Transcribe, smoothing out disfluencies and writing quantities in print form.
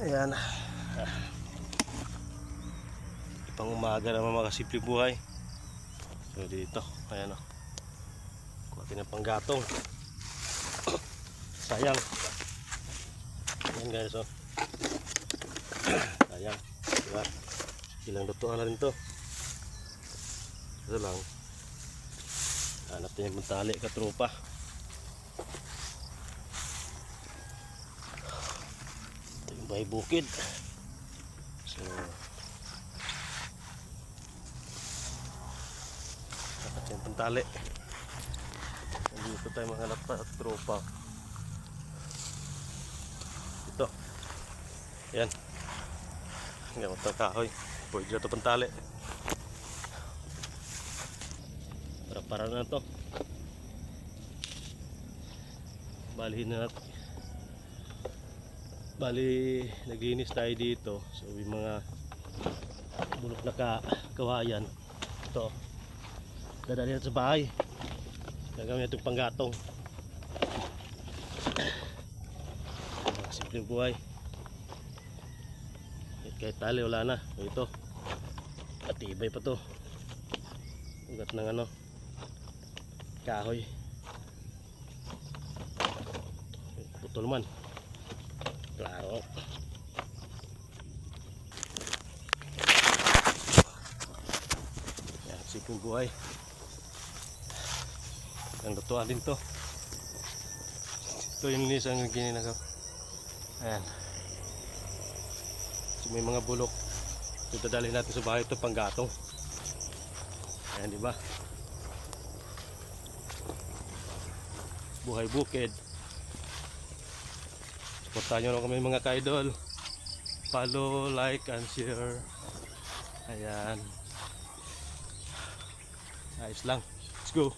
Ayan. Pang umaga naman mga kasimpleng buhay. So dito, ayan o. Kuha natin ng panggatong. Sayang. Ayan guys o. Sayang. Diba? Ilang lutuan na rin to. Ito lang. Hanap natin yung tali katropa. Ito yung bahay bukid. So dapat yung pantali. Dito tayo mga tropa. Ito. Yan. Gamot ng kahoy. Pwede na ito pantali. Para na to. Bali naglinis tayo dito. So yung mga bulok na kawayan. Ito. Dadali natin sa bahay. Gagamit itong panggatong. Mga simpleng buhay. Kahit tali wala na. Ito. Atibay pa to. Ugat ng ano. Kahoy. Putol man. Klaro. Yan, simpleng buhay. Ang lutuan din to. Ito yung nisang ginagawa. Ayan. So may mga bulok. Ito dadalhin natin sa bahay ito panggatong. Ayan, di ba? Buhay bukid. Supportahan nyo lang kami mga ka-idol. Follow, like, and share. Ayan. Ayos lang. Let's go.